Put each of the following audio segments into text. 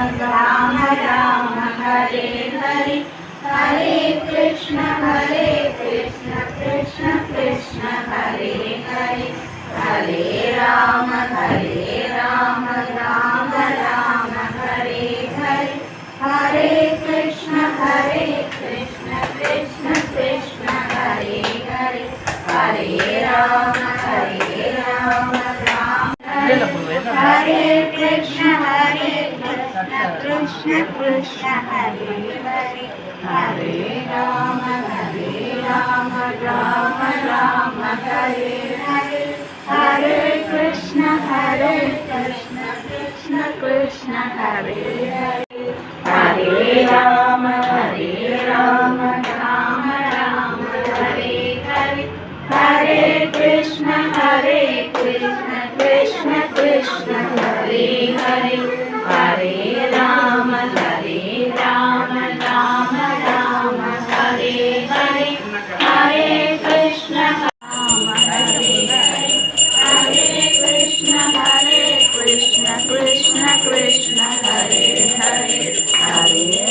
राम राम हरे हरे हरे कृष्ण कृष्ण कृष्ण हरे हरे हरे राम राम राम हरे हरे हरे कृष्ण कृष्ण कृष्ण हरे हरे हरे राम राम हरे कृष्ण कृष्ण कृष्ण हरे हरे हरे राम राम राम हरे हरे हरे कृष्ण कृष्ण कृष्ण हरे हरे हरे राम राम राम हरे हरे हरे कृष्ण कृष्ण कृष्ण हरे हरे हरे राम राम राम हरे हरे हरे कृष्ण हरे कृष्ण कृष्ण कृष्ण हरे हरे हरे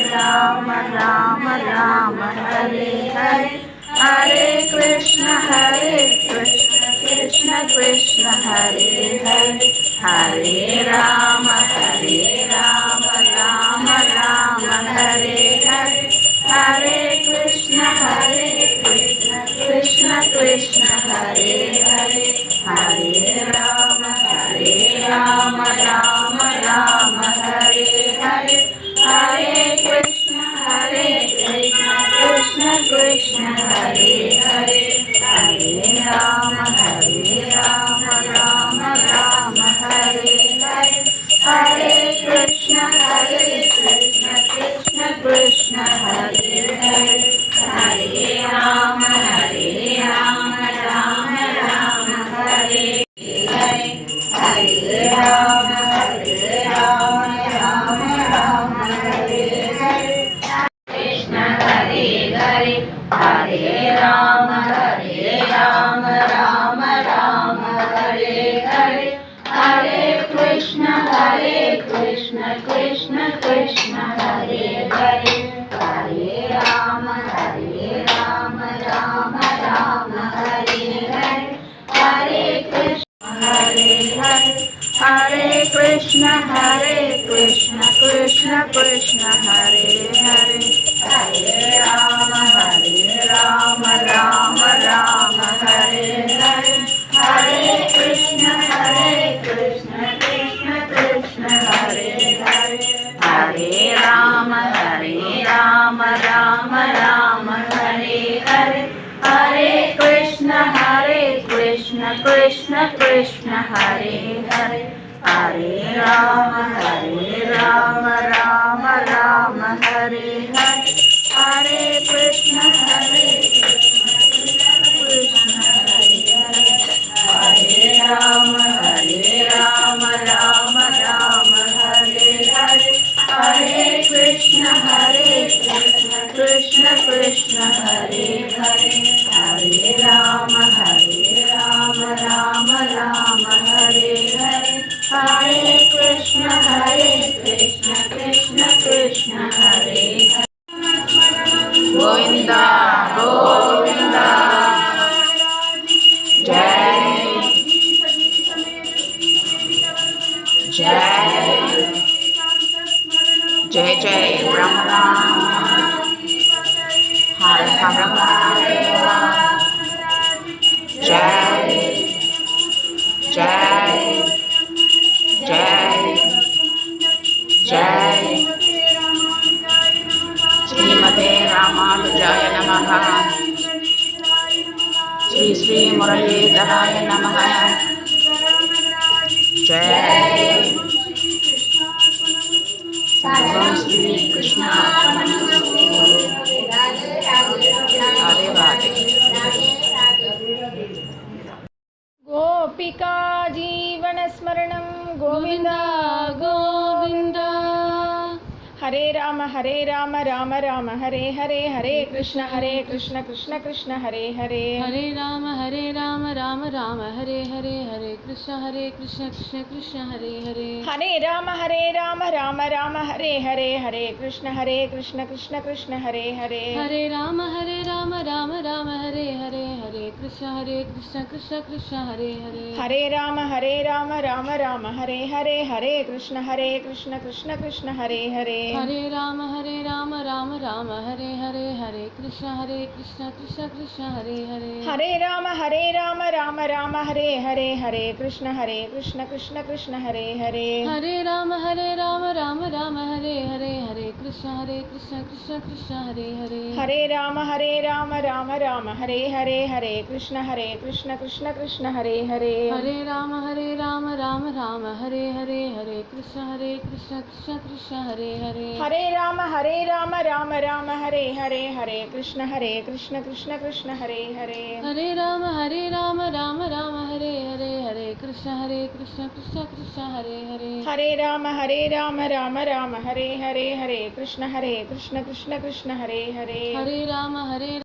राम राम राम हरे हरे हरे कृष्ण कृष्ण कृष्ण हरे हरे हरे राम राम राम हरे हरे हरे कृष्ण कृष्ण कृष्ण हरे हरे हरे राम राम राम हरे हरे हरे कृष्ण कृष्ण कृष्ण हरे हरे हरे राम राम हरे हरे हरे कृष्ण कृष्ण कृष्ण हरे हरे हरे राम राम हरे हरे हरे राम राम हरे हरे कृष्ण हरे हरे हरे राम राम हरे हरे हरे कृष्ण कृष्ण कृष्ण हरे हरे हरे राम राम हरे हरे हरे कृष्ण हरे कृष्ण कृष्ण कृष्ण हरे हरे हरे राम राम हरे हरे हरे कृष्ण कृष्ण कृष्ण हरे हरे हरे राम राम हरे हरे हरे कृष्ण कृष्ण कृष्ण हरे हरे हरे राम राम हरे हरे हरे कृष्ण कृष्ण हरे हरे हरे राम राम हरे हरे हरे कृष्ण कृष्ण कृष्ण हरे हरे हरे राम राम हरे हरे हरे कृष्ण कृष्ण कृष्ण हरे हरे गोविंदा गोविंदा जय जय जय ब्रह्मा हर हर महादेव जय जय जय जय श्रीमते रामानुजाय नमः श्री श्री मुरलीधराय नमः जय सर्वं श्री कृष्णार्पणमस्तु राधे राधे गोपिका जीवनस्मरणं गोविन्द गोविन्द हरे राम राम राम हरे हरे, हरे कृष्ण कृष्ण कृष्ण हरे हरे, हरे राम राम राम हरे हरे, हरे कृष्ण कृष्ण कृष्ण हरे हरे, हरे राम राम राम हरे हरे, हरे कृष्ण कृष्ण कृष्ण हरे हरे, हरे राम राम राम हरे हरे, हरे कृष्ण कृष्ण कृष्ण हरे हरे, हरे राम राम राम हरे हरे, हरे कृष्ण कृष्ण कृष्ण हरे हरे, हरे राम राम राम हरे हरे, हरे कृष्ण कृष्ण कृष्ण हरे हरे, हरे राम राम राम हरे हरे, हरे कृष्ण कृष्ण कृष्ण हरे हरे, हरे राम राम राम हरे हरे, हरे कृष्ण कृष्ण कृष्ण हरे हरे, हरे राम राम राम हरे हरे, हरे कृष्ण कृष्ण कृष्ण हरे हरे, हरे राम राम राम हरे हरे, हरे कृष्ण कृष्ण कृष्ण हरे हरे, हरे राम राम राम हरे हरे, हरे कृष्ण कृष्ण कृष्ण हरे हरे, हरे राम राम राम हरे हरे, हरे कृष्ण कृष्ण कृष्ण हरे हरे, हरे राम राम राम हरे हरे, हरे कृष्ण कृष्ण कृष्ण हरे हरे, हरे राम